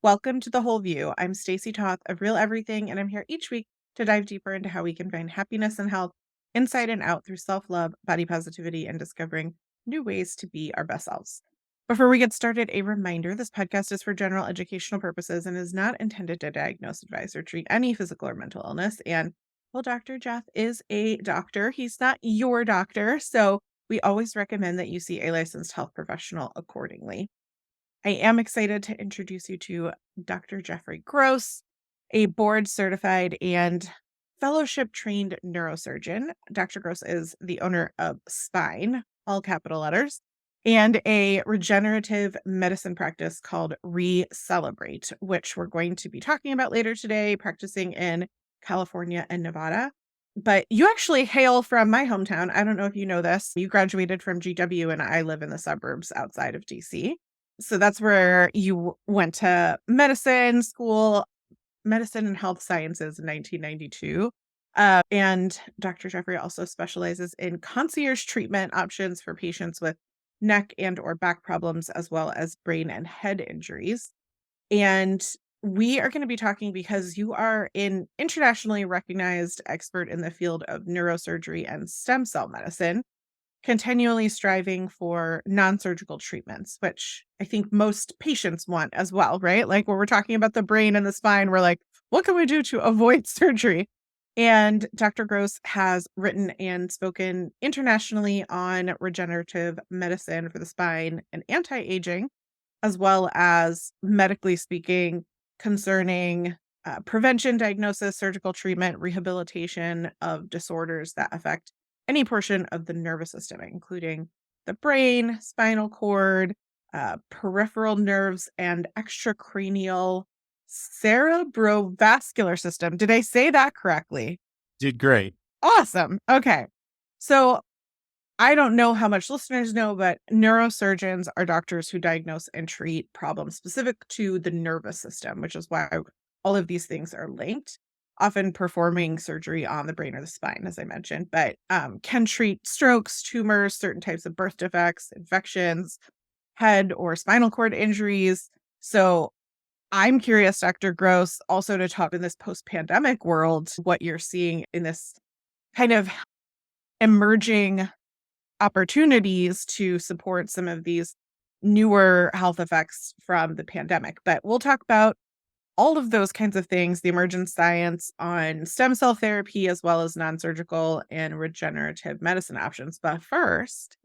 Welcome to The Whole View. I'm Stacy Toth of Real Everything, and I'm here each week to dive deeper into how we can find happiness and health inside and out through self love, body positivity, and discovering new ways to be our best selves. Before we get started, a reminder this podcast is for general educational purposes and is not intended to diagnose, advise, or treat any physical or mental illness. And well, Dr. Jeff is a doctor, he's not your doctor. So we always recommend that you see a licensed health professional accordingly. I am excited to introduce you to Dr. Jeffrey Gross, a board certified and fellowship trained neurosurgeon. Dr. Gross is the owner of Spine, all capital letters, and a regenerative medicine practice called Celebrate, which we're going to be talking about later today, practicing in California and Nevada. But you actually hail from my hometown. I don't know if you know this. You graduated from GW, and I live in the suburbs outside of DC. So that's where you went to medicine school, medicine and health sciences in 1992. And Dr. Jeffrey also specializes in concierge treatment options for patients with neck and or back problems, as well as brain and head injuries. And we are going to be talking because you are an internationally recognized expert in the field of neurosurgery and stem cell medicine, continually striving for non-surgical treatments, which I think most patients want as well, right? Like when we're talking about the brain and the spine, we're like, what can we do to avoid surgery? And Dr. Gross has written and spoken internationally on regenerative medicine for the spine and anti-aging, as well as medically speaking concerning prevention, diagnosis, surgical treatment, rehabilitation of disorders that affect any portion of the nervous system, including the brain, spinal cord, peripheral nerves, and extracranial cerebrovascular system. Did I say that correctly? Did great. Awesome. Okay. So I don't know how much listeners know, but neurosurgeons are doctors who diagnose and treat problems specific to the nervous system, which is why all of these things are linked, often performing surgery on the brain or the spine, as I mentioned, but can treat strokes, tumors, certain types of birth defects, infections, head or spinal cord injuries. So I'm curious, Dr. Gross, also to talk in this post-pandemic world, what you're seeing in this kind of emerging opportunities to support some of these newer health effects from the pandemic. But we'll talk about all of those kinds of things, the emergent science on stem cell therapy, as well as non-surgical and regenerative medicine options. But first,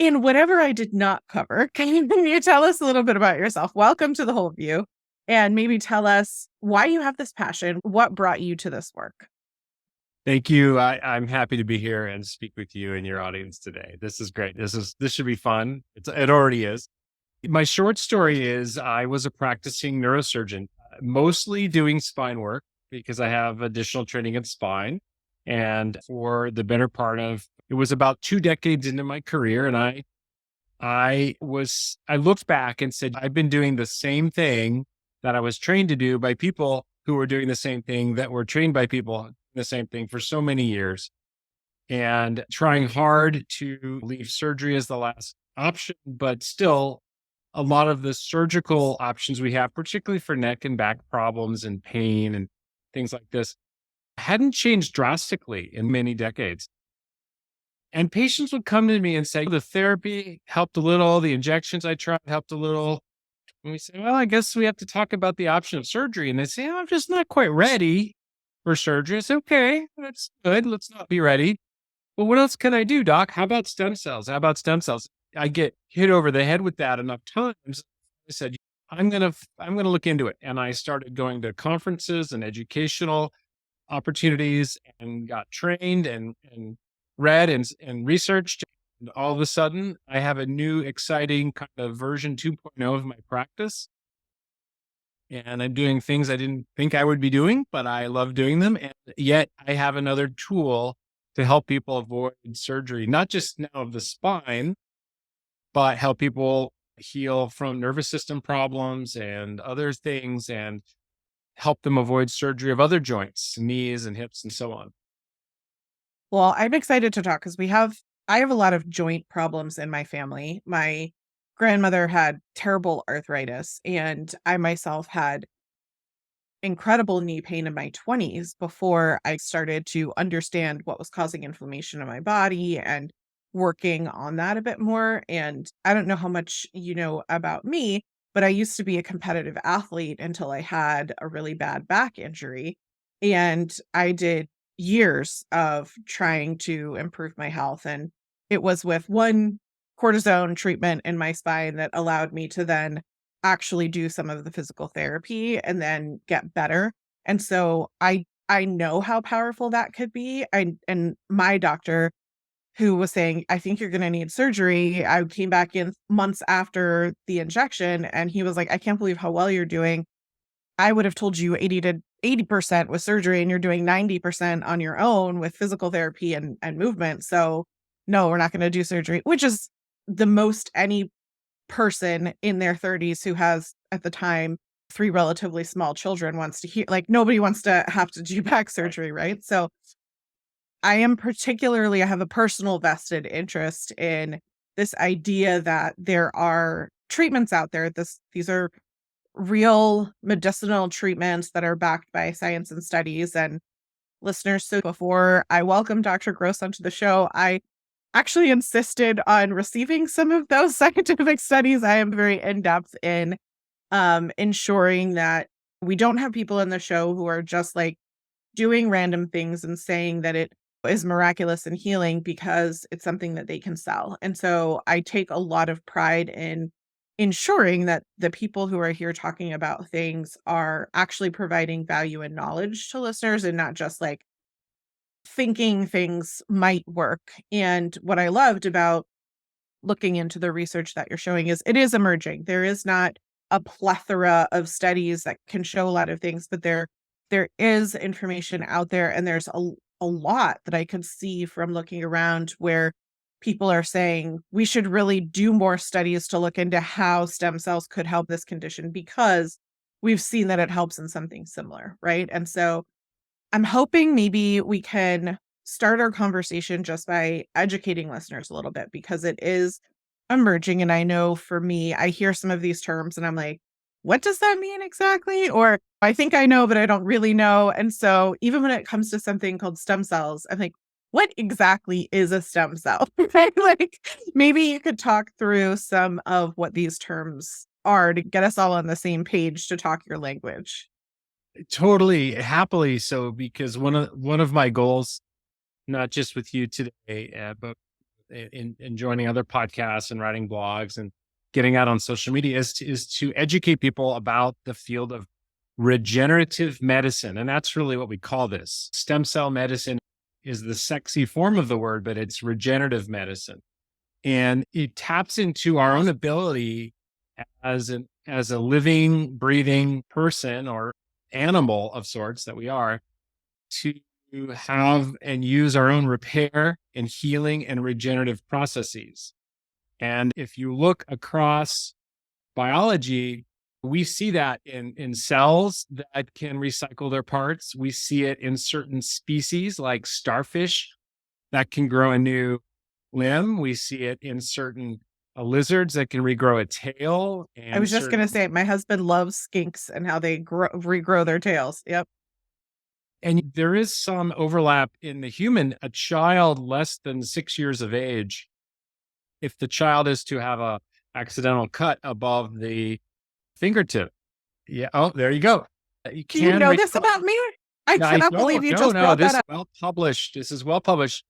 in whatever I did not cover, can you tell us a little bit about yourself? Welcome to The Whole View, and maybe tell us why you have this passion, what brought you to this work. Thank you. I'm happy to be here and speak with you and your audience today. This is great. This should be fun. It already is. My short story is I was a practicing neurosurgeon, mostly doing spine work because I have additional training in spine. And for the better part of it was about 2 decades into my career, and I looked back and said, I've been doing the same thing that I was trained to do by people who were doing the same thing that were trained by people the same thing for so many years, and trying hard to leave surgery as the last option. But still, a lot of the surgical options we have, particularly for neck and back problems and pain and things like this, hadn't changed drastically in many decades. And patients would come to me and say, the therapy helped a little, the injections I tried helped a little. And we say, well, I guess we have to talk about the option of surgery. And they say, I'm just not quite ready for surgery. It's okay. That's good. Let's not be ready. Well, what else can I do, doc? How about stem cells? How about stem cells? I get hit over the head with that enough times. I said, I'm going to look into it. And I started going to conferences and educational opportunities and got trained and read and researched. And all of a sudden, I have a new, exciting kind of version 2.0 of my practice. And I'm doing things I didn't think I would be doing, but I love doing them. And yet I have another tool to help people avoid surgery, not just now of the spine, but help people heal from nervous system problems and other things and help them avoid surgery of other joints, knees and hips and so on. Well, I'm excited to talk because I have a lot of joint problems in my family. My grandmother had terrible arthritis, and I myself had incredible knee pain in my 20s before I started to understand what was causing inflammation in my body and working on that a bit more. And I don't know how much you know about me, but I used to be a competitive athlete until I had a really bad back injury. And I did years of trying to improve my health. And it was with one cortisone treatment in my spine that allowed me to then actually do some of the physical therapy and then get better. And so I know how powerful that could be. And my doctor who was saying, "I think you're gonna need surgery." I came back in months after the injection and he was like, "I can't believe how well you're doing. I would have told you 80 to 80% with surgery and you're doing 90% on your own with physical therapy and movement. So no, we're not gonna do surgery," which is the most any person in their 30s who has, at the time, 3 relatively small children wants to hear like, nobody wants to have to do back surgery, right? So, I have a personal vested interest in this idea that there are treatments out there. These are real medicinal treatments that are backed by science and studies, and listeners, so before I welcome Dr. Gross onto the show, I actually insisted on receiving some of those scientific studies. I am very in-depth in ensuring that we don't have people in the show who are just like doing random things and saying that it is miraculous and healing because it's something that they can sell. And so I take a lot of pride in ensuring that the people who are here talking about things are actually providing value and knowledge to listeners and not just like thinking things might work. And what I loved about looking into the research that you're showing is it is emerging. There is not a plethora of studies that can show a lot of things, but there is information out there and there's a lot that I could see from looking around where people are saying we should really do more studies to look into how stem cells could help this condition because we've seen that it helps in something similar, right? And so I'm hoping maybe we can start our conversation just by educating listeners a little bit because it is emerging. And I know for me, I hear some of these terms and I'm like, what does that mean exactly? Or I think I know, but I don't really know. And so even when it comes to something called stem cells, I'm like, what exactly is a stem cell? Right? Like maybe you could talk through some of what these terms are to get us all on the same page to talk your language. Totally, happily so, because one of my goals, not just with you today, but in joining other podcasts and writing blogs and getting out on social media is to educate people about the field of regenerative medicine. And that's really what we call this. Stem cell medicine is the sexy form of the word, but it's regenerative medicine. And it taps into our own ability as a living, breathing person or animal of sorts that we are to have and use our own repair and healing and regenerative processes. And if you look across biology, we see that in cells that can recycle their parts. We see it in certain species like starfish that can grow a new limb. We see it in certain lizards that can regrow a tail I and was just certain gonna say, my husband loves skinks and how they regrow their tails. Yep. and there is some overlap in the human. A child less than 6 years of age, if the child is to have a accidental cut above the fingertip. Yeah. Oh, there you go. You Do you can know reach. this about me? I I cannot believe don't. you No, just no. brought that This is up. well published. This is well published.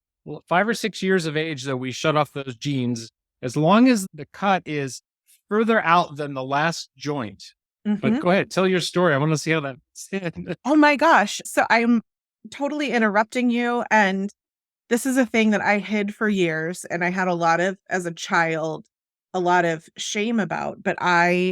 5 or 6 years of age, though, we shut off those genes as long as the cut is further out than the last joint. But Mhm. go ahead, tell your story. I want to see how that. Oh my gosh. So I'm totally interrupting you, and this is a thing that I hid for years, and I had a lot of as a child, a lot of shame about, but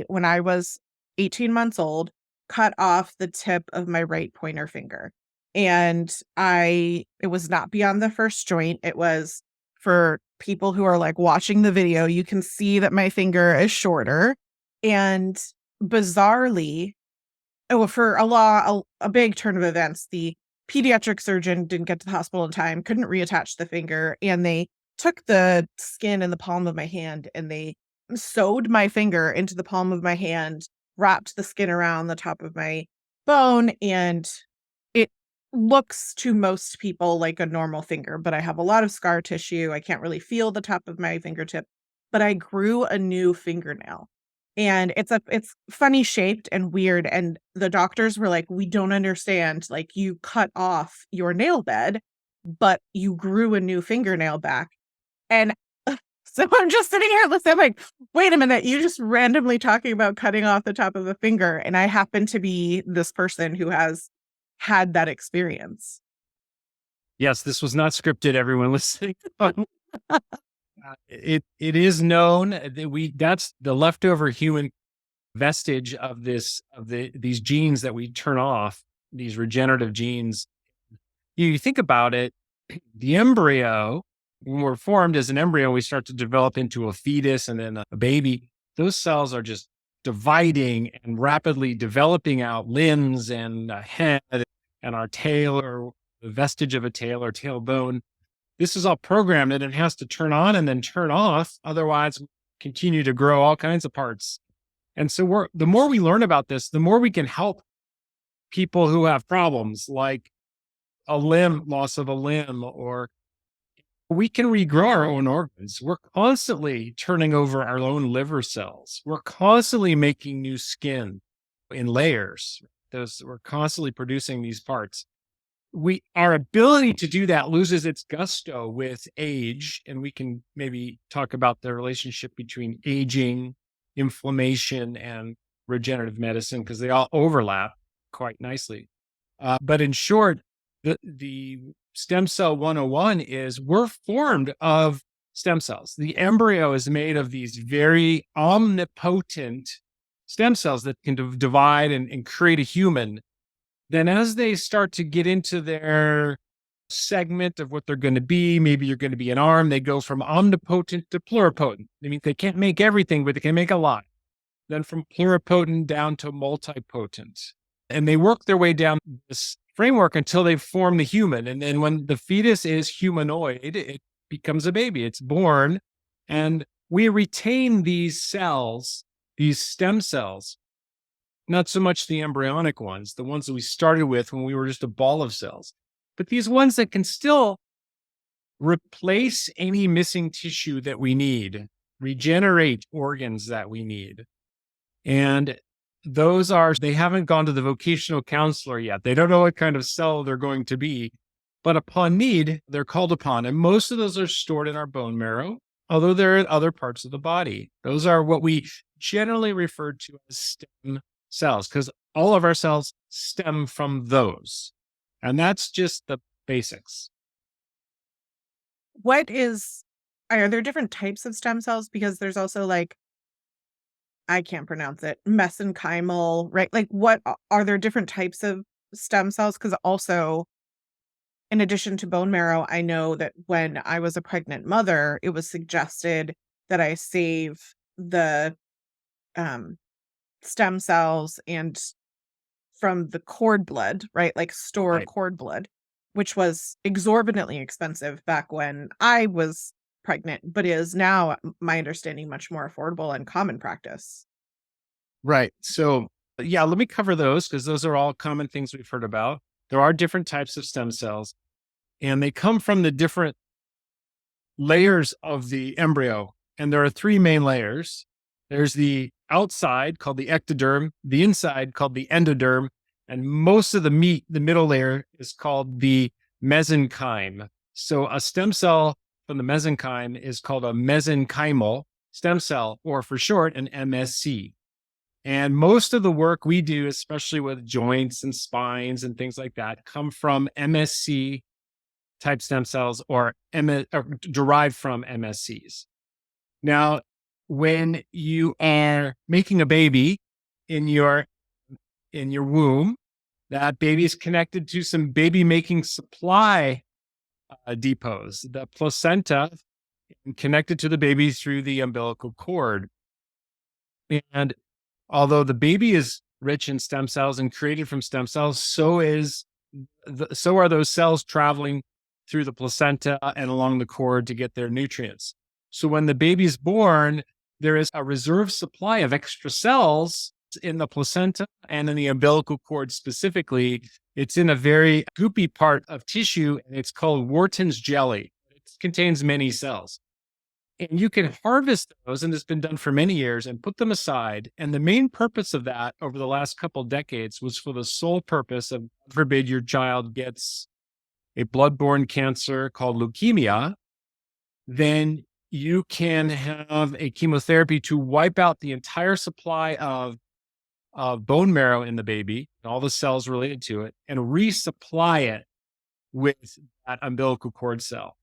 when I was 18 months old, cut off the tip of my right pointer finger. And it was not beyond the first joint. It was for people who are, like, watching the video, you can see that my finger is shorter, and bizarrely for a big turn of events, the pediatric surgeon didn't get to the hospital in time, couldn't reattach the finger, and they took the skin in the palm of my hand and they sewed my finger into the palm of my hand, wrapped the skin around the top of my bone, and it looks to most people like a normal finger, but I have a lot of scar tissue. I can't really feel the top of my fingertip, but I grew a new fingernail. And it's funny shaped and weird, and the doctors were like, "We don't understand, like, you cut off your nail bed, but you grew a new fingernail back." And so I'm just sitting here listening, I'm like, "Wait a minute, you just randomly talking about cutting off the top of a finger, and I happen to be this person who has had that experience." Yes, this was not scripted, everyone listening. It is known that that's the leftover human vestige of these genes that we turn off, these regenerative genes. You think about it, the embryo, when we're formed as an embryo, we start to develop into a fetus and then a baby. Those cells are just dividing and rapidly developing out limbs and a head and our tail or the vestige of a tail or tailbone. This is all programmed and it has to turn on and then turn off. Otherwise, we continue to grow all kinds of parts. And so the more we learn about this, the more we can help people who have problems like loss of a limb, or we can regrow our own organs. We're constantly turning over our own liver cells. We're constantly making new skin in layers. We're constantly producing these parts. Our ability to do that loses its gusto with age, and we can maybe talk about the relationship between aging, inflammation, and regenerative medicine because they all overlap quite nicely. But in short, the stem cell 101 is we're formed of stem cells. The embryo is made of these very omnipotent stem cells that can divide and create a human. Then as they start to get into their segment of what they're going to be, maybe you're going to be an arm, they go from omnipotent to pluripotent. I mean, they can't make everything, but they can make a lot. Then from pluripotent down to multipotent. And they work their way down this framework until they form the human. And then when the fetus is humanoid, it becomes a baby. It's born. And we retain these cells, these stem cells, not so much the embryonic ones, the ones that we started with when we were just a ball of cells, but these ones that can still replace any missing tissue that we need, regenerate organs that we need. And they haven't gone to the vocational counselor yet. They don't know what kind of cell they're going to be, but upon need, they're called upon. And most of those are stored in our bone marrow, although they're in other parts of the body. Those are what we generally refer to as stem cells, because all of our cells stem from those. And that's just the basics. Are there different types of stem cells? Because there's also like, I can't pronounce it, mesenchymal, right? Like are there different types of stem cells? Because also, in addition to bone marrow, I know that when I was a pregnant mother, it was suggested that I save the um, stem cells and from the cord blood, right? Like store Right. cord blood, which was exorbitantly expensive back when I was pregnant, but is now, my understanding, much more affordable and common practice. Right. So, yeah, let me cover those because those are all common things we've heard about. There are different types of stem cells, and they come from the different layers of the embryo. And there are three main layers. There's the outside called the ectoderm, the inside called the endoderm, and most of the meat, the middle layer, is called the mesenchyme. So a stem cell from the mesenchyme is called a mesenchymal stem cell, or for short, an MSC. And most of the work we do, especially with joints and spines and things like that, come from MSC type stem cells or derived from MSCs. Now, when you are making a baby in your womb, that baby is connected to some baby making supply depots, the placenta, connected to the baby through the umbilical cord. And although the baby is rich in stem cells and created from stem cells, so are those cells traveling through the placenta and along the cord to get their nutrients. So when the baby's born, there is a reserve supply of extra cells in the placenta and in the umbilical cord specifically. It's in a very goopy part of tissue, and it's called Wharton's jelly. It contains many cells. And you can harvest those, and it's been done for many years, and put them aside. And the main purpose of that over the last couple decades was for the sole purpose of, God forbid, your child gets a blood-borne cancer called leukemia, then you can have a chemotherapy to wipe out the entire supply of bone marrow in the baby, and all the cells related to it, and resupply it with that umbilical cord cell.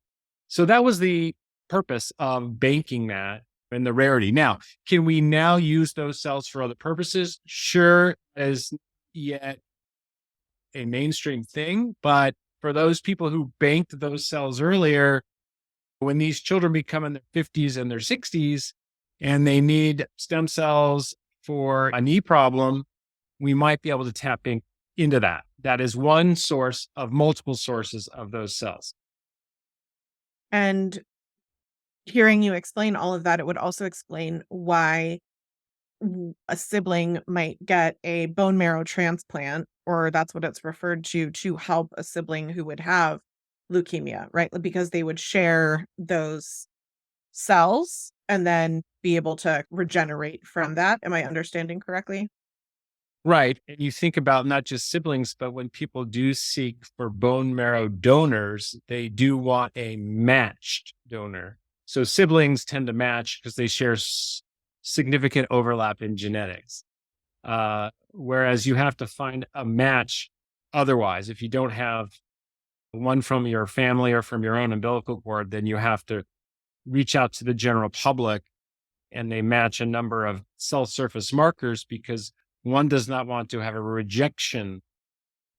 So that was the purpose of banking that and the rarity. Now, can we now use those cells for other purposes? Sure, as yet a mainstream thing, but for those people who banked those cells earlier, when these children become in their 50s and their 60s and they need stem cells for a knee problem, we might be able to tap into that. That is one source of multiple sources of those cells. And hearing you explain all of that, it would also explain why a sibling might get a bone marrow transplant, or that's what it's referred to help a sibling who would have leukemia, right? Because they would share those cells and then be able to regenerate from that. Am I understanding correctly? Right. And you think about not just siblings, but when people do seek for bone marrow donors, they do want a matched donor. So siblings tend to match because they share significant overlap in genetics. Whereas you have to find a match otherwise. If you don't have one from your family or from your own umbilical cord, then you have to reach out to the general public, and they match a number of cell surface markers because one does not want to have a rejection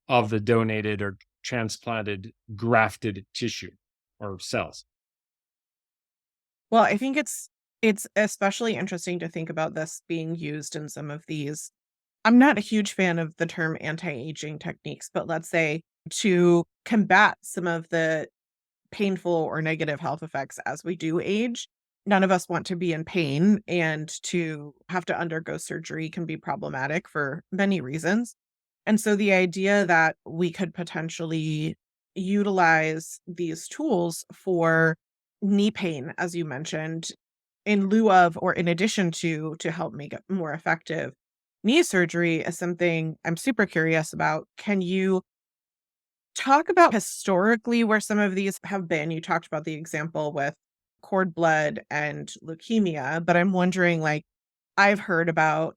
of the donated or transplanted grafted tissue or cells. Well, I think it's especially interesting to think about this being used in some of these. I'm not a huge fan of the term anti-aging techniques, but let's say to combat some of the painful or negative health effects as we do age. None of us want to be in pain, and to have to undergo surgery can be problematic for many reasons. And so the idea that we could potentially utilize these tools for knee pain, as you mentioned, in lieu of or in addition to help make it more effective knee surgery is something I'm super curious about. Can you talk about historically where some of these have been? You talked about the example with cord blood and leukemia, but I'm wondering, like, I've heard about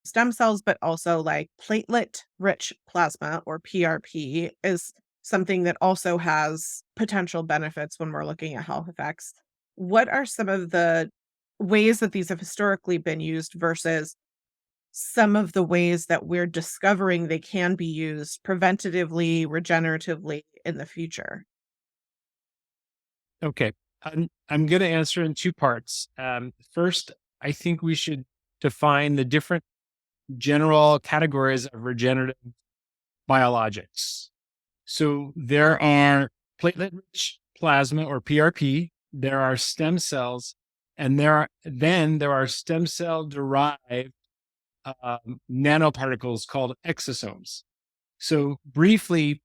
stem cells, but also like platelet rich plasma or PRP is something that also has potential benefits when we're looking at health effects. What are some of the ways that these have historically been used versus some of the ways that we're discovering they can be used preventatively, regeneratively in the future? Okay. I'm going to answer in two parts. First, I think we should define the different general categories of regenerative biologics. So there are platelet rich plasma or PRP, there are stem cells, and there are stem cell derived nanoparticles called exosomes. So briefly,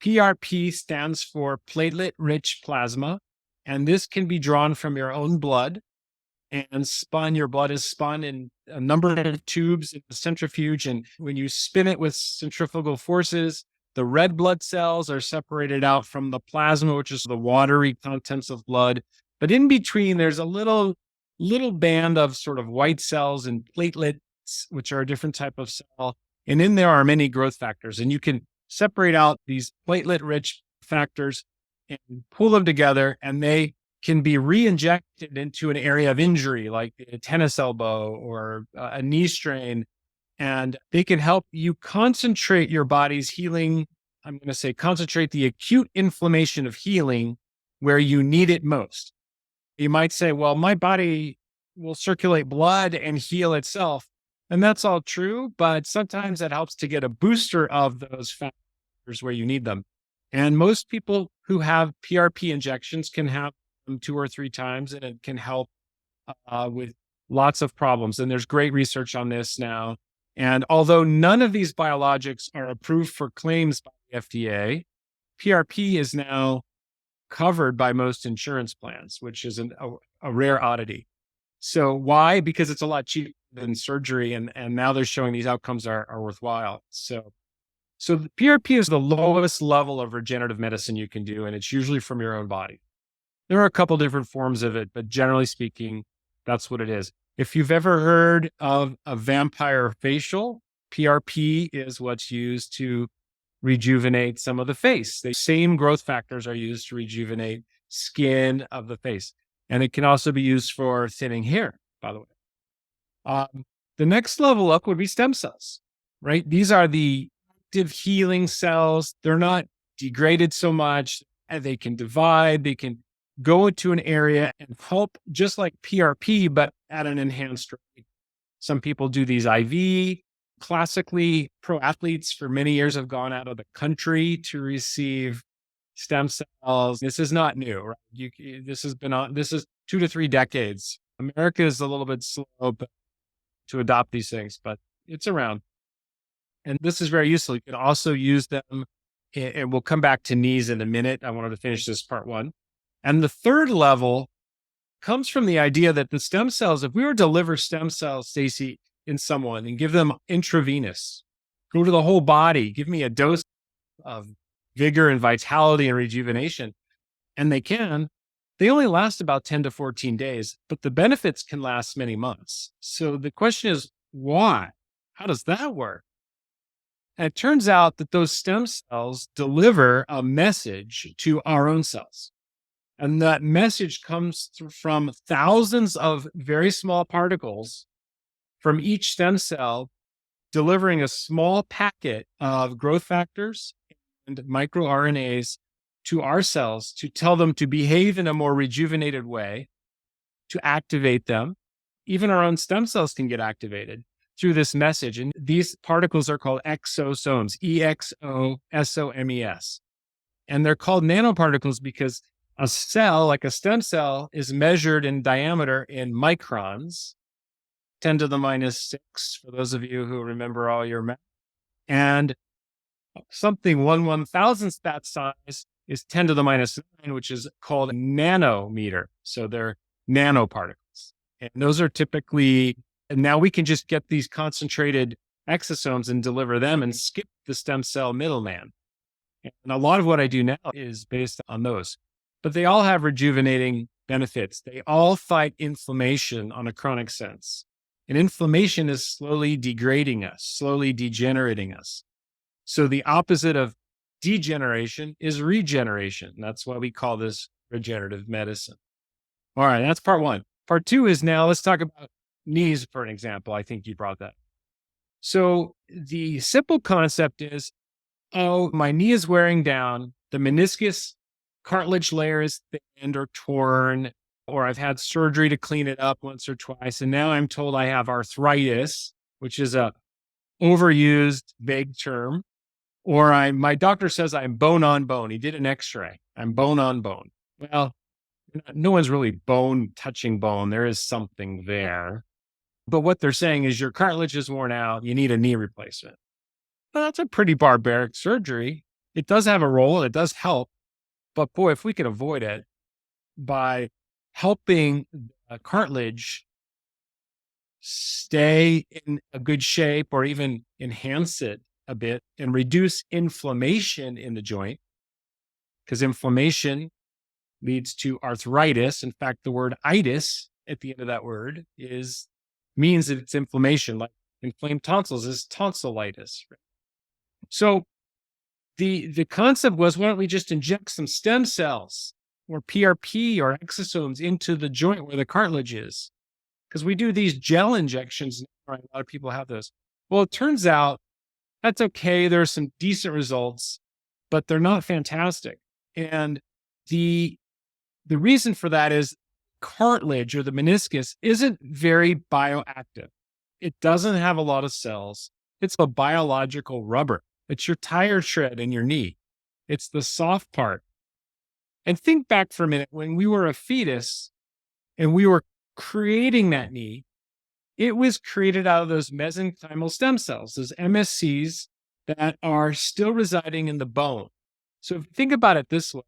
PRP stands for platelet rich plasma, and this can be drawn from your own blood and spun. Your blood is spun in a number of tubes in the centrifuge. And when you spin it with centrifugal forces, the red blood cells are separated out from the plasma, which is the watery contents of blood. But in between, there's a little band of sort of white cells and platelets, which are a different type of cell. And in there are many growth factors. And you can separate out these platelet rich factors and pull them together, and they can be re-injected into an area of injury, like a tennis elbow or a knee strain, and they can help you concentrate your body's healing. I'm going to say concentrate the acute inflammation of healing where you need it most. You might say, well, my body will circulate blood and heal itself. And that's all true, but sometimes it helps to get a booster of those factors where you need them. And most people who have PRP injections can have them 2 or 3 times, and it can help with lots of problems. And there's great research on this now. And although none of these biologics are approved for claims by the FDA, PRP is now covered by most insurance plans, which is a rare oddity. So why? Because it's a lot cheaper than surgery, and now they're showing these outcomes are worthwhile. So the PRP is the lowest level of regenerative medicine you can do, and it's usually from your own body. There are a couple different forms of it, but generally speaking, that's what it is. If you've ever heard of a vampire facial, PRP is what's used to rejuvenate some of the face. The same growth factors are used to rejuvenate skin of the face. And it can also be used for thinning hair, by the way. The next level up would be stem cells, right? These are the active healing cells. They're not degraded so much, and they can divide. They can go into an area and help, just like PRP, but at an enhanced rate. Some people do these IV. Classically, pro athletes for many years have gone out of the country to receive stem cells. This is not new, right? This has been on. This is 2 to 3 decades. America is a little bit slow to adopt these things, but it's around. And this is very useful. You can also use them, and we'll come back to knees in a minute. I wanted to finish this part one. And the third level comes from the idea that the stem cells, if we were to deliver stem cells, Stacy, in someone and give them intravenous, go to the whole body, give me a dose of vigor and vitality and rejuvenation, and they only last about 10 to 14 days, but the benefits can last many months. So the question is, why? How does that work? And it turns out that those stem cells deliver a message to our own cells. And that message comes from thousands of very small particles from each stem cell, delivering a small packet of growth factors and microRNAs to our cells to tell them to behave in a more rejuvenated way, to activate them. Even our own stem cells can get activated through this message. And these particles are called exosomes, EXOSOMES. And they're called nanoparticles because a cell, like a stem cell, is measured in diameter in microns, 10 to the minus 6, for those of you who remember all your math. And something 1/1000th that size is 10 to the minus 9, which is called a nanometer. So they're nanoparticles. And those are typically, and now we can just get these concentrated exosomes and deliver them and skip the stem cell middleman. And a lot of what I do now is based on those. But they all have rejuvenating benefits. They all fight inflammation on a chronic sense. And inflammation is slowly degrading us, slowly degenerating us. So the opposite of degeneration is regeneration. That's why we call this regenerative medicine. All right, that's part one. Part two is now let's talk about knees, for an example. I think you brought that. So the simple concept is, oh, my knee is wearing down. The meniscus cartilage layer is thinned or torn, or I've had surgery to clean it up once or twice. And now I'm told I have arthritis, which is a overused, vague term. Or my doctor says I'm bone on bone. He did an x-ray. I'm bone on bone. Well, no one's really bone touching bone. There is something there. But what they're saying is your cartilage is worn out. You need a knee replacement. Well, that's a pretty barbaric surgery. It does have a role. It does help. But boy, if we could avoid it by helping the cartilage stay in a good shape or even enhance it a bit and reduce inflammation in the joint, because inflammation leads to arthritis. In fact, the word itis at the end of that word means that it's inflammation, like inflamed tonsils is tonsillitis. So the concept was, why don't we just inject some stem cells or PRP or exosomes into the joint where the cartilage is? Because we do these gel injections now, right? A lot of people have those. Well, it turns out that's okay. There are some decent results, but they're not fantastic. And the reason for that is cartilage or the meniscus isn't very bioactive. It doesn't have a lot of cells. It's a biological rubber. It's your tire tread in your knee. It's the soft part. And think back for a minute when we were a fetus and we were creating that knee, It was created out of those mesenchymal stem cells, those MSCs that are still residing in the bone. So if you think about it this way,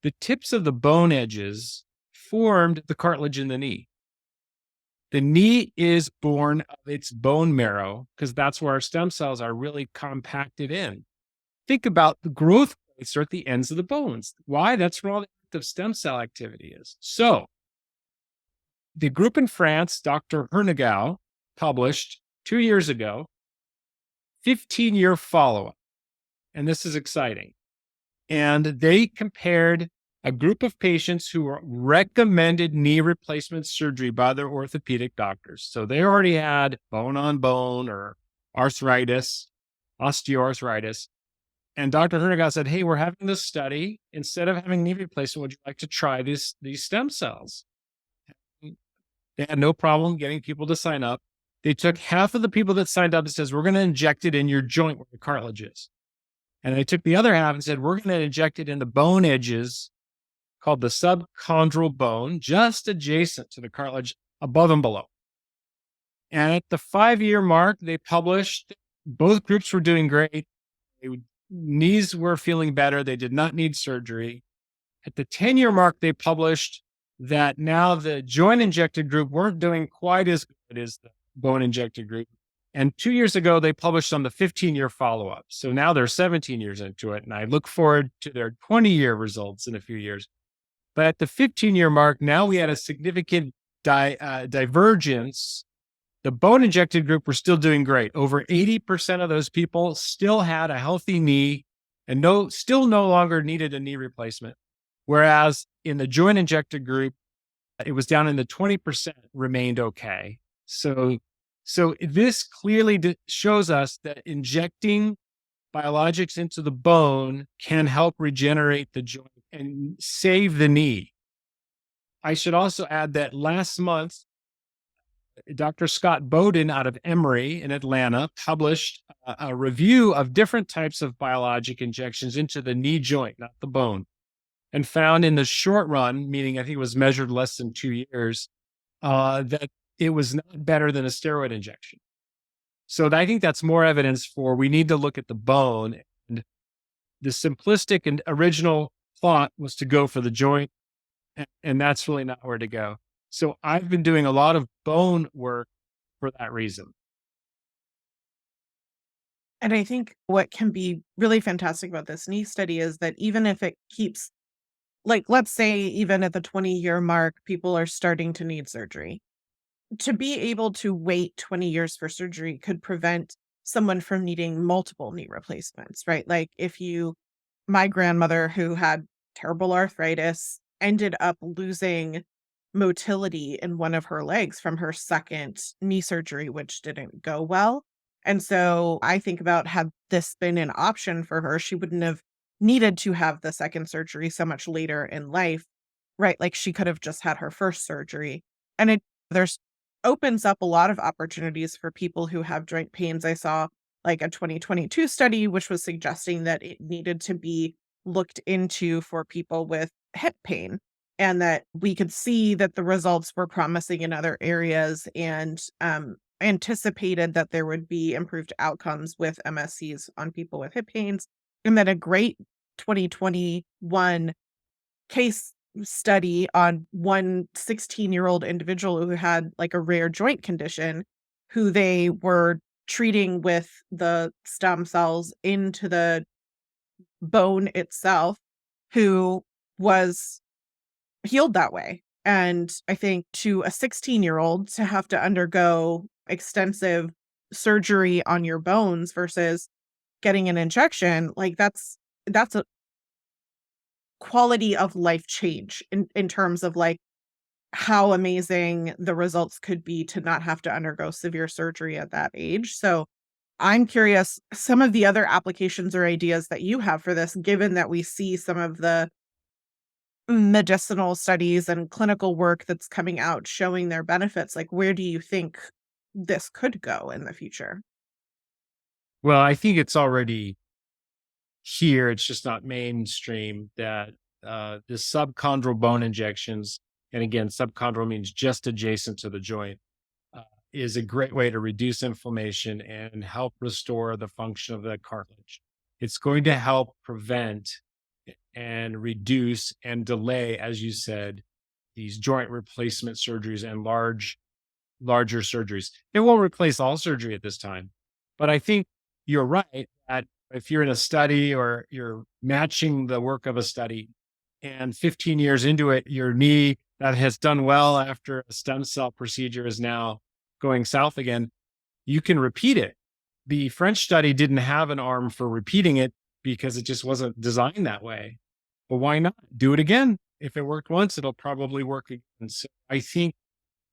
the tips of the bone edges formed the cartilage in the knee. The knee is born of its bone marrow because that's where our stem cells are really compacted in. Think about the growth plates are at the ends of the bones. Why? That's where all the active stem cell activity is. So the group in France, Dr. Hernigau, published 2 years ago, 15-year follow-up. And this is exciting. And they compared a group of patients who were recommended knee replacement surgery by their orthopedic doctors. So they already had bone on bone or arthritis, osteoarthritis. And Dr. Hernigau said, hey, we're having this study. Instead of having knee replacement, would you like to try these stem cells? They had no problem getting people to sign up. They took half of the people that signed up and says, we're going to inject it in your joint where the cartilage is. And they took the other half and said, we're going to inject it in the bone edges called the subchondral bone, just adjacent to the cartilage above and below. And at the 5-year mark, they published, both groups were doing great. Knees were feeling better. They did not need surgery. At the 10-year mark, they published that now the joint injected group weren't doing quite as good as the bone injected group. And 2 years ago, they published on the 15-year follow-up. So now they're 17 years into it. And I look forward to their 20-year results in a few years. But at the 15-year mark, now we had a significant divergence. The bone injected group were still doing great. Over 80% of those people still had a healthy knee and still no longer needed a knee replacement. Whereas in the joint injected group, it was down in the 20% remained okay. So this clearly shows us that injecting biologics into the bone can help regenerate the joint and save the knee. I should also add that last month, Dr. Scott Bowden out of Emory in Atlanta published a review of different types of biologic injections into the knee joint, not the bone, and found in the short run, meaning I think it was measured less than 2 years, that it was not better than a steroid injection. So I think that's more evidence for we need to look at the bone. And the simplistic and original thought was to go for the joint, and that's really not where to go. So I've been doing a lot of bone work for that reason. And I think what can be really fantastic about this knee study is that even if it keeps, like, let's say even at the 20-year mark, people are starting to need surgery. To be able to wait 20 years for surgery could prevent someone from needing multiple knee replacements, right? Like my grandmother who had terrible arthritis ended up losing motility in one of her legs from her second knee surgery, which didn't go well. And so I think about had this been an option for her, she wouldn't have needed to have the second surgery so much later in life, right? Like she could have just had her first surgery. And there's opens up a lot of opportunities for people who have joint pains. I saw like a 2022 study which was suggesting that it needed to be looked into for people with hip pain and that we could see that the results were promising in other areas and anticipated that there would be improved outcomes with MSCs on people with hip pains. And then a great 2021 case study on one 16-year-old individual who had like a rare joint condition who they were treating with the stem cells into the bone itself, who was healed that way. And I think to a 16-year-old to have to undergo extensive surgery on your bones versus getting an injection, like that's a quality of life change in terms of like how amazing the results could be to not have to undergo severe surgery at that age. So I'm curious some of the other applications or ideas that you have for this, given that we see some of the medicinal studies and clinical work that's coming out showing their benefits. Like, where do you think this could go in the future? Well, I think it's already here. It's just not mainstream that the subchondral bone injections, and again, subchondral means just adjacent to the joint, is a great way to reduce inflammation and help restore the function of the cartilage. It's going to help prevent and reduce and delay, as you said, these joint replacement surgeries and larger surgeries. It won't replace all surgery at this time, but I think you're right that if you're in a study or you're matching the work of a study and 15 years into it, your knee that has done well after a stem cell procedure is now going south again, you can repeat it. The French study didn't have an arm for repeating it because it just wasn't designed that way. But why not do it again? If it worked once, it'll probably work again. So I think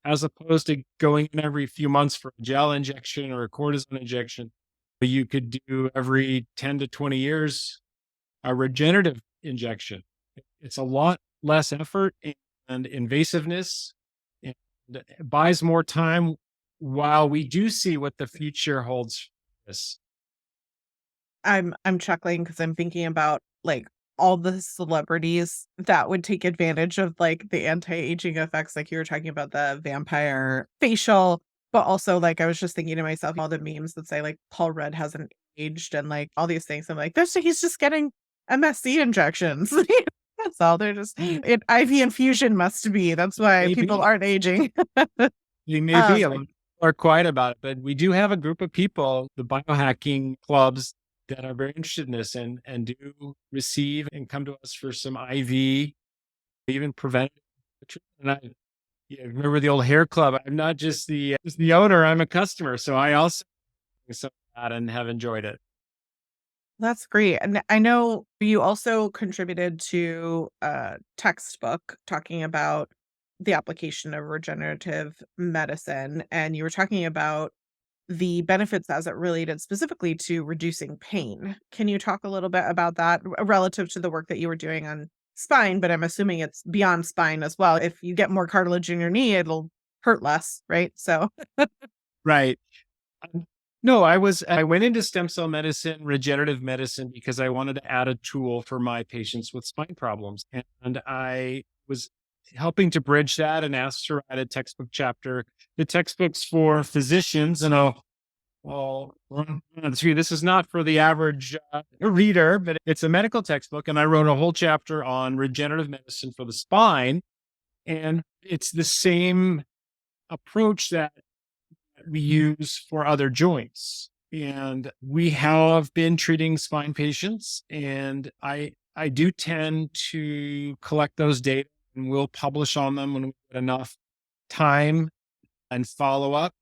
as opposed to going in every few months for a gel injection or a cortisone injection, you could do every 10 to 20 years a regenerative injection. It's a lot less effort and invasiveness, and it buys more time while we do see what the future holds for this. I'm chuckling because I'm thinking about, like, all the celebrities that would take advantage of, like, the anti-aging effects, like you were talking about the vampire facial, but also, like, I was just thinking to myself, all the memes that say, like, Paul Rudd hasn't aged and, like, all these things. I'm like, "This he's just getting MSC injections." That's all. They're just IV infusion must be. That's why people Maybe. aren't aging. You may be. Um A lot of people are quiet about it, but we do have a group of people, the biohacking clubs, that are very interested in this and do receive and come to us for some IV, even preventative treatment. And yeah, remember the old hair club. I'm not just the owner, I'm a customer. So I also do some of that and have enjoyed it. That's great, and I know you also contributed to a textbook talking about the application of regenerative medicine, and you were talking about the benefits as it related specifically to reducing pain. Can you talk a little bit about that relative to the work that you were doing on spine, but I'm assuming it's beyond spine as well. If you get more cartilage in your knee, it'll hurt less, right? So Right. Um, No, I went into stem cell medicine, regenerative medicine, because I wanted to add a tool for my patients with spine problems. And I was helping to bridge that and asked to write a textbook chapter. The textbook's for physicians, and this is not for the average reader, but it's a medical textbook. And I wrote a whole chapter on regenerative medicine for the spine. And it's the same approach that we use for other joints. And we have been treating spine patients, and I do tend to collect those data and we'll publish on them when we get enough time and follow up.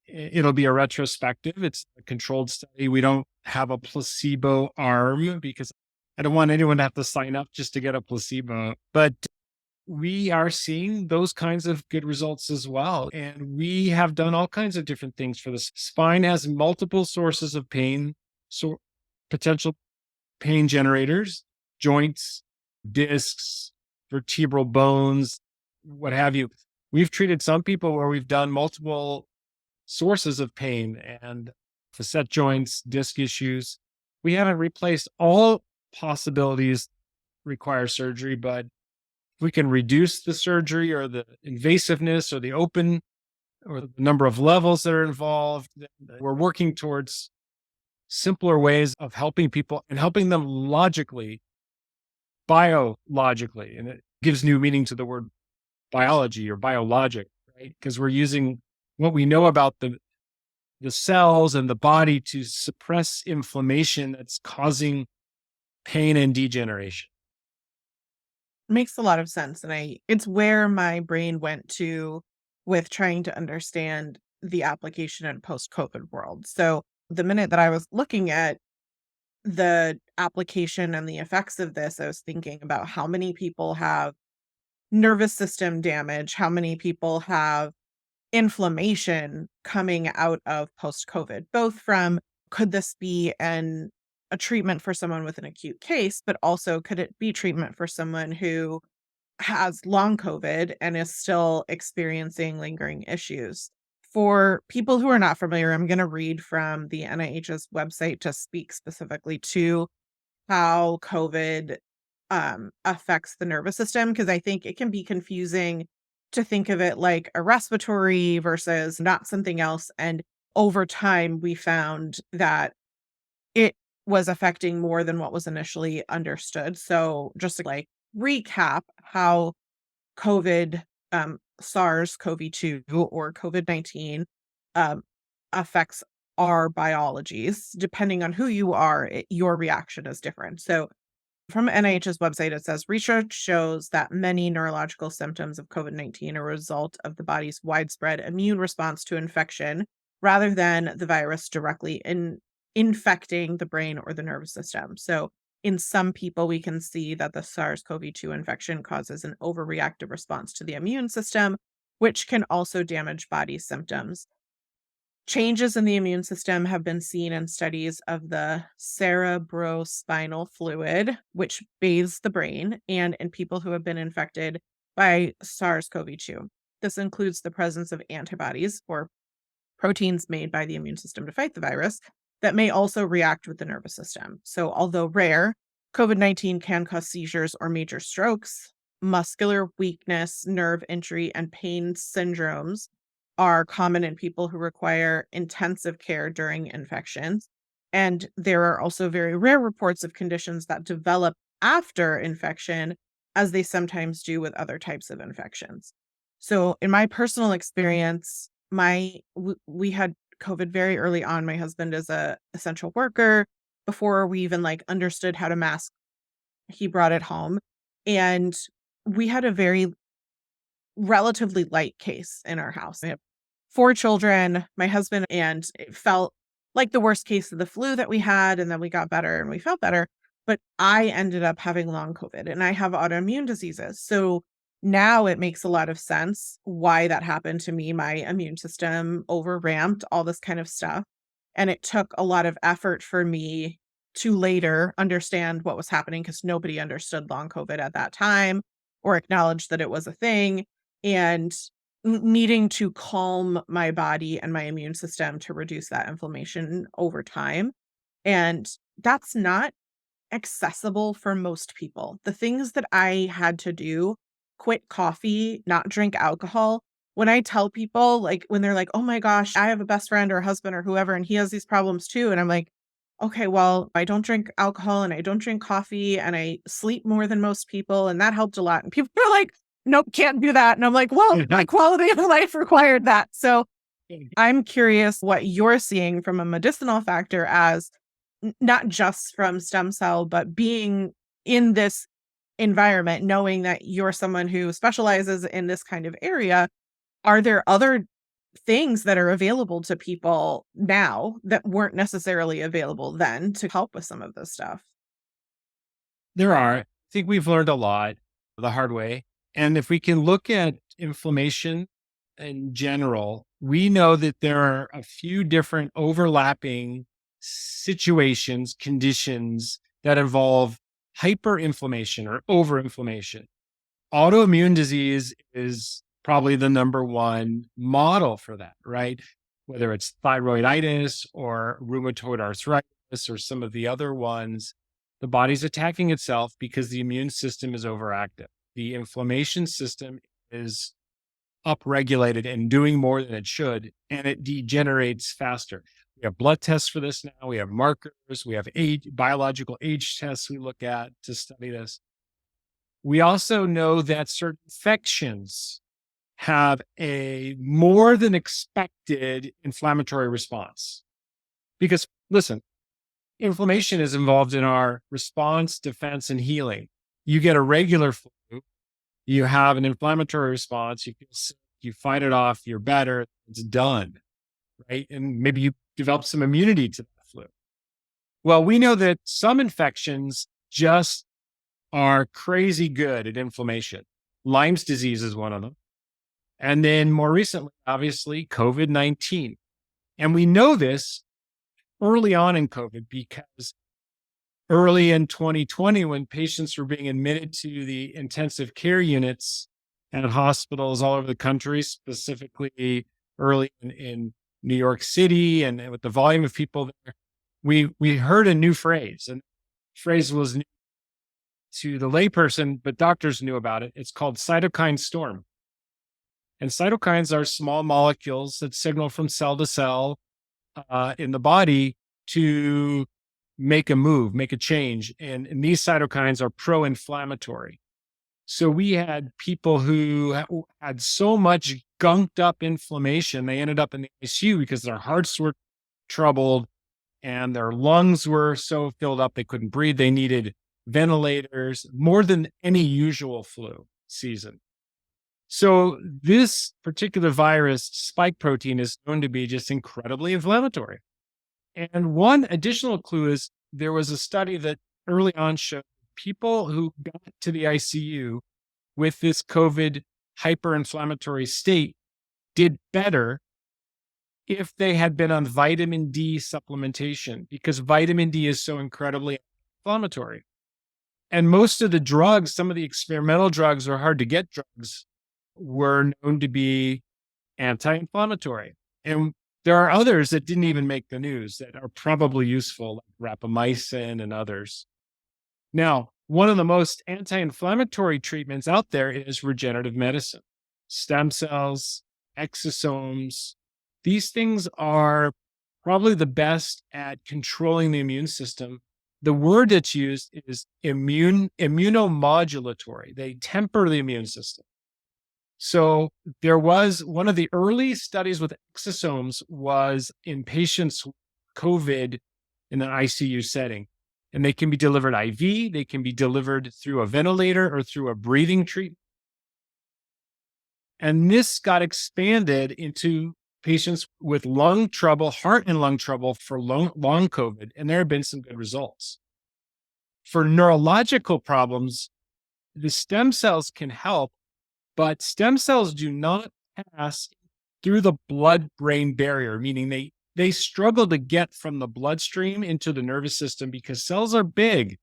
It'll be a retrospective. It's a controlled study. We don't have a placebo arm because I don't want anyone to have to sign up just to get a placebo. But we are seeing those kinds of good results as well. And we have done all kinds of different things for this. Spine has multiple sources of pain, so potential pain generators, joints, discs, vertebral bones, what have you. We've treated some people where we've done multiple sources of pain and facet joints, disc issues. We haven't replaced all possibilities require surgery, but we can reduce the surgery or the invasiveness or the open or the number of levels that are involved. We're working towards simpler ways of helping people and helping them logically, biologically. And it gives new meaning to the word biology or biologic, right? Because we're using what we know about the cells and the body to suppress inflammation that's causing pain and degeneration. makes a lot of sense, and I it's where my brain went to with trying to understand the application in post-COVID world. So, the minute that I was looking at the application and the effects of this, I was thinking about how many people have nervous system damage, how many people have inflammation coming out of post-COVID, both from could this be a treatment for someone with an acute case, but also could it be treatment for someone who has long COVID and is still experiencing lingering issues. For people who are not familiar, I'm going to read from the NIH's website to speak specifically to how COVID affects the nervous system because I think it can be confusing to think of it like a respiratory versus not something else. And over time, we found that it was affecting more than what was initially understood. So just to like recap how COVID, SARS-CoV-2 or COVID-19 um, affects our biologies. Depending on who you are, your reaction is different. So from NIH's website, it says research shows that many neurological symptoms of COVID-19 are a result of the body's widespread immune response to infection rather than the virus directly infecting the brain or the nervous system. So, in some people, we can see that the SARS-CoV-2 infection causes an overreactive response to the immune system, which can also damage body symptoms. Changes in the immune system have been seen in studies of the cerebrospinal fluid, which bathes the brain, and in people who have been infected by SARS-CoV-2. This includes the presence of antibodies or proteins made by the immune system to fight the virus that may also react with the nervous system. So, although rare, COVID-19 can cause seizures or major strokes. Muscular weakness, nerve injury, and pain syndromes are common in people who require intensive care during infections. And there are also very rare reports of conditions that develop after infection, as they sometimes do with other types of infections. So, in my personal experience, we had COVID very early on. My husband is a essential worker. Before we even like understood how to mask, he brought it home, and we had a very relatively light case in our house. I have 4 children, my husband, and it felt like the worst case of the flu that we had, and then we got better and we felt better, but I ended up having long COVID, and I have autoimmune diseases. So now it makes a lot of sense why that happened to me. My immune system overramped, all this kind of stuff, and it took a lot of effort for me to later understand what was happening because nobody understood long COVID at that time or acknowledged that it was a thing. And needing to calm my body and my immune system to reduce that inflammation over time. And that's not accessible for most people. The things that I had to do, quit coffee, not drink alcohol. When I tell people, like, when they're like, oh my gosh, I have a best friend or a husband or whoever, and he has these problems too. And I'm like, okay, well, I don't drink alcohol and I don't drink coffee and I sleep more than most people. And that helped a lot. And people are like, nope, can't do that. And I'm like, well, my quality of life required that. So I'm curious what you're seeing from a medicinal factor as not just from stem cell, but being in this environment, knowing that you're someone who specializes in this kind of area. Are there other things that are available to people now that weren't necessarily available then to help with some of this stuff? There are. I think we've learned a lot the hard way. And if we can look at inflammation in general, we know that there are a few different overlapping situations, conditions that involve hyperinflammation or overinflammation. Autoimmune disease is probably the number one model for that, right? Whether it's thyroiditis or rheumatoid arthritis or some of the other ones, the body's attacking itself because the immune system is overactive. The inflammation system is upregulated and doing more than it should, and it degenerates faster. We have blood tests for this now. We have markers. We have biological age tests we look at to study this. We also know that certain infections have a more than expected inflammatory response. Because listen, inflammation is involved in our response, defense, and healing. You get a regular flu, you have an inflammatory response, you feel sick, you fight it off, you're better, it's done, right? And maybe you develop some immunity to the flu. Well, we know that some infections just are crazy good at inflammation. Lyme's disease is one of them. And then more recently, obviously, COVID-19. And we know this early on in COVID because early in 2020, when patients were being admitted to the intensive care units at hospitals all over the country, specifically early in New York City and with the volume of people there, we heard a new phrase. And the phrase was new to the layperson, but doctors knew about it. It's called cytokine storm. And cytokines are small molecules that signal from cell to cell in the body to make a move, make a change. And these cytokines are pro inflammatory. So we had people who had so much gunked up inflammation, they ended up in the ICU because their hearts were troubled and their lungs were so filled up they couldn't breathe. They needed ventilators more than any usual flu season. So this particular virus spike protein is known to be just incredibly inflammatory. And one additional clue is there was a study that early on showed people who got to the ICU with this COVID hyperinflammatory state did better if they had been on vitamin D supplementation, because vitamin D is so incredibly inflammatory. And most of the drugs, some of the experimental drugs or hard to get drugs, were known to be anti inflammatory. And there are others that didn't even make the news that are probably useful, like rapamycin and others. Now, one of the most anti inflammatory treatments out there is regenerative medicine, stem cells, exosomes. These things are probably the best at controlling the immune system. The word that's used is immunomodulatory. They temper the immune system. So there was one of the early studies with exosomes was in patients with COVID in an ICU setting. And they can be delivered IV, they can be delivered through a ventilator or through a breathing treatment. And this got expanded into patients with lung trouble, heart and lung trouble for long COVID. And there have been some good results. For neurological problems, the stem cells can help, but stem cells do not pass through the blood-brain barrier, meaning they struggle to get from the bloodstream into the nervous system because cells are big.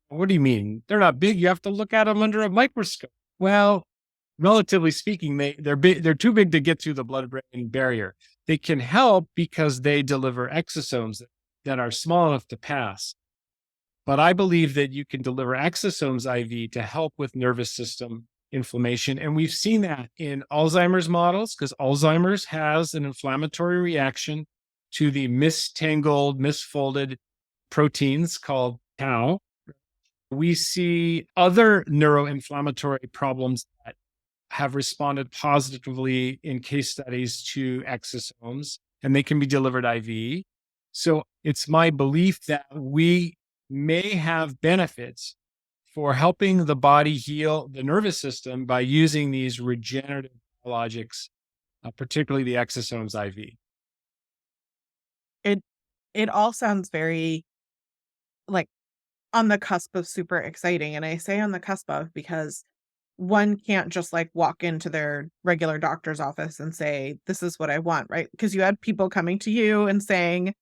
What do you mean? They're not big. You have to look at them under a microscope. Well, relatively speaking, they're big. They're too big to get through the blood-brain barrier. They can help because they deliver exosomes that are small enough to pass. But I believe that you can deliver exosomes IV to help with nervous system inflammation. And we've seen that in Alzheimer's models because Alzheimer's has an inflammatory reaction to the mistangled, misfolded proteins called tau. We see other neuroinflammatory problems that have responded positively in case studies to exosomes, and they can be delivered IV. So it's my belief that we may have benefits for helping the body heal the nervous system by using these regenerative biologics, particularly the exosomes IV. It it all sounds very, like, on the cusp of super exciting, and I say on the cusp of because one can't just, like, walk into their regular doctor's office and say, "This is what I want," right? Because you had people coming to you and saying,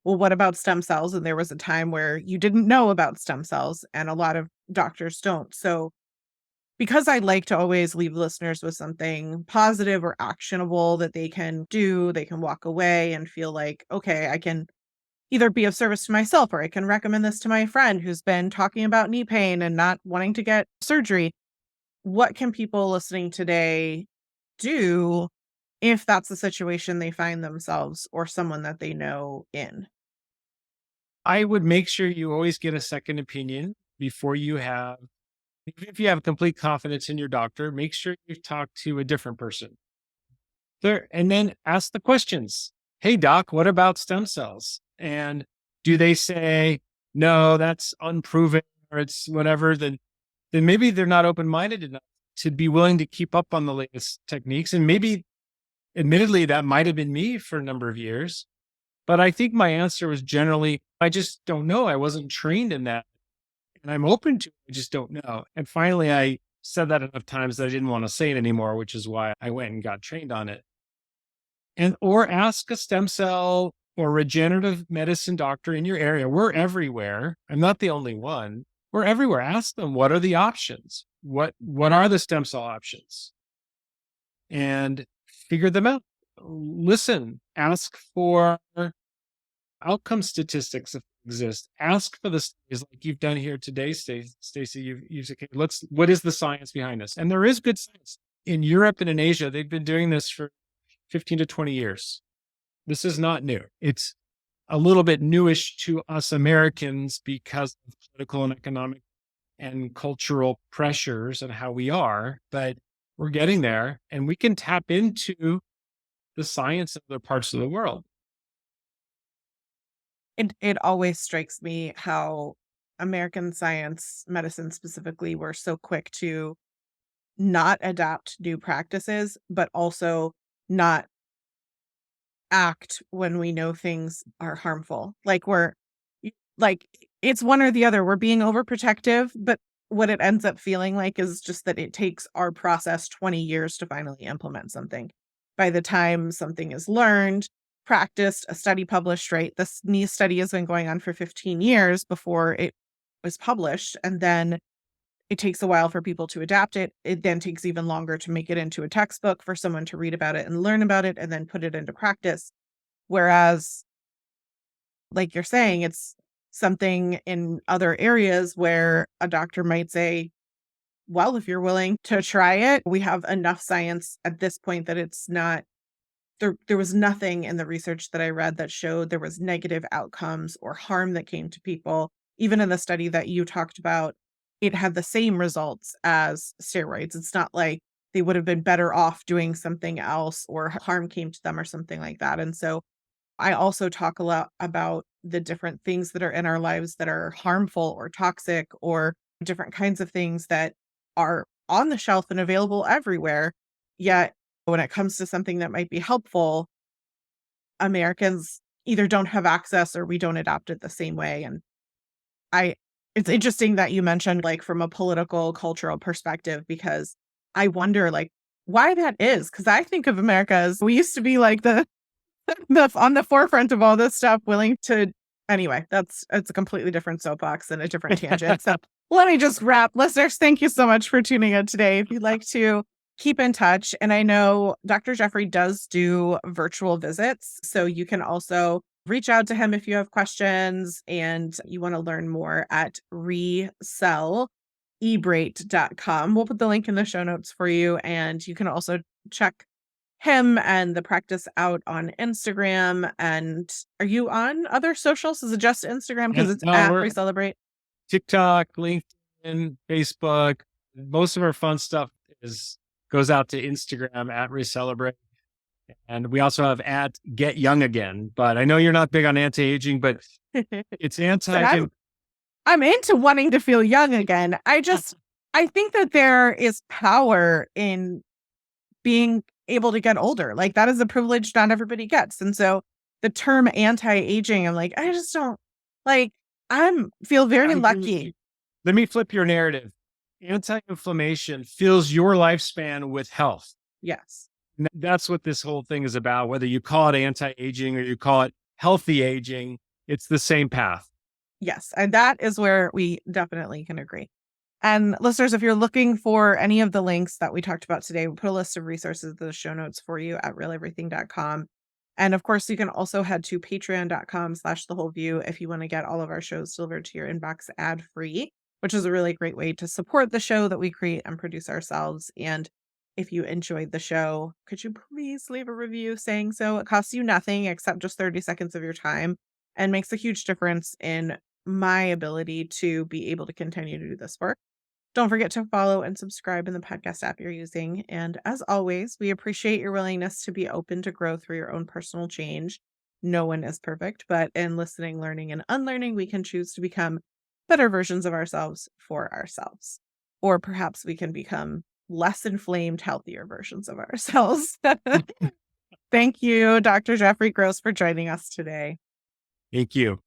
"Well, what about stem cells?" And there was a time where you didn't know about stem cells, and a lot of doctors don't. So, because I like to always leave listeners with something positive or actionable that they can do, they can walk away and feel like, "Okay, I can either be of service to myself or I can recommend this to my friend who's been talking about knee pain and not wanting to get surgery." What can people listening today do if that's the situation they find themselves or someone that they know in? I would make sure you always get a second opinion before you have, even if you have complete confidence in your doctor, make sure you talk to a different person there and then ask the questions. Hey, doc, what about stem cells? And do they say, no, that's unproven or it's whatever? Then maybe they're not open minded enough to be willing to keep up on the latest techniques. And maybe, admittedly, that might have been me for a number of years. But I think my answer was generally, I just don't know. I wasn't trained in that. And I'm open to it. I just don't know. And finally, I said that enough times that I didn't want to say it anymore, which is why I went and got trained on it. And or ask a stem cell or regenerative medicine doctor in your area. We're everywhere. I'm not the only one. We're everywhere. Ask them, what are the options? What are the stem cell options? And figure them out. Listen, ask for outcome statistics if they exist. Ask for the studies like you've done here today, Stacy. You've said, okay, what is the science behind this? And there is good science. In Europe and in Asia, they've been doing this for 15 to 20 years. This is not new. It's a little bit newish to us Americans because of political and economic and cultural pressures and how we are, but we're getting there and we can tap into the science of other parts of the world. It always strikes me how American science, medicine specifically, were so quick to not adopt new practices, but also not act when we know things are harmful. Like like it's one or the other. We're being overprotective, but what it ends up feeling like is just that it takes our process 20 years to finally implement something. By the time something is learned, practiced, a study published, right? This knee study has been going on for 15 years before it was published. And then it takes a while for people to adapt it. It then takes even longer to make it into a textbook for someone to read about it and learn about it and then put it into practice. Whereas, like you're saying, it's something in other areas where a doctor might say, well, if you're willing to try it, we have enough science at this point that it's not there was nothing in the research that I read that showed there was negative outcomes or harm that came to people. Even in the study that you talked about, it had the same results as steroids. It's not like they would have been better off doing something else or harm came to them or something like that. And so I also talk a lot about the different things that are in our lives that are harmful or toxic or different kinds of things that are on the shelf and available everywhere. Yet, when it comes to something that might be helpful, Americans either don't have access or we don't adopt it the same way. And I, it's interesting that you mentioned like from a political, cultural perspective, because I wonder like why that is. Cause I think of America as we used to be like the on the forefront of all this stuff, willing to anyway, it's a completely different soapbox and a different tangent. So let me just wrap. Listeners, thank you so much for tuning in today. If you'd like to keep in touch, and I know Dr. Jeffrey does do virtual visits, so you can also reach out to him if you have questions and you want to learn more at recellebrate.com. We'll put the link in the show notes for you, and you can also check him and the practice out on Instagram. And are you on other socials? Is it just Instagram? Because And it's no, at we're Recelebrate. TikTok, LinkedIn, Facebook. Most of our fun stuff is goes out to Instagram at Recelebrate. And we also have at Get Young Again. But I know you're not big on anti-aging, but it's So anti I'm into wanting to feel young again. I think that there is power in being able to get older. Like that is a privilege not everybody gets. And so the term anti-aging, I'm like, I just don't like I'm feel I very agree with you. lucky. Let me flip your narrative. Anti-inflammation fills your lifespan with health. Yes. That's what this whole thing is about. Whether you call it anti-aging or you call it healthy aging, it's the same path. Yes. And that is where we definitely can agree. And listeners, if you're looking for any of the links that we talked about today, we'll put a list of resources in the show notes for you at realeverything.com. And of course, you can also head to patreon.com/the whole view if you want to get all of our shows delivered to your inbox ad free, which is a really great way to support the show that we create and produce ourselves. And if you enjoyed the show, could you please leave a review saying so? It costs you nothing except just 30 seconds of your time and makes a huge difference in my ability to be able to continue to do this work. Don't forget to follow and subscribe in the podcast app you're using. And as always, we appreciate your willingness to be open to grow through your own personal change. No one is perfect, but in listening, learning, and unlearning, we can choose to become better versions of ourselves for ourselves. Or perhaps we can become less inflamed, healthier versions of ourselves. Thank you, Dr. Jeffrey Gross, for joining us today. Thank you.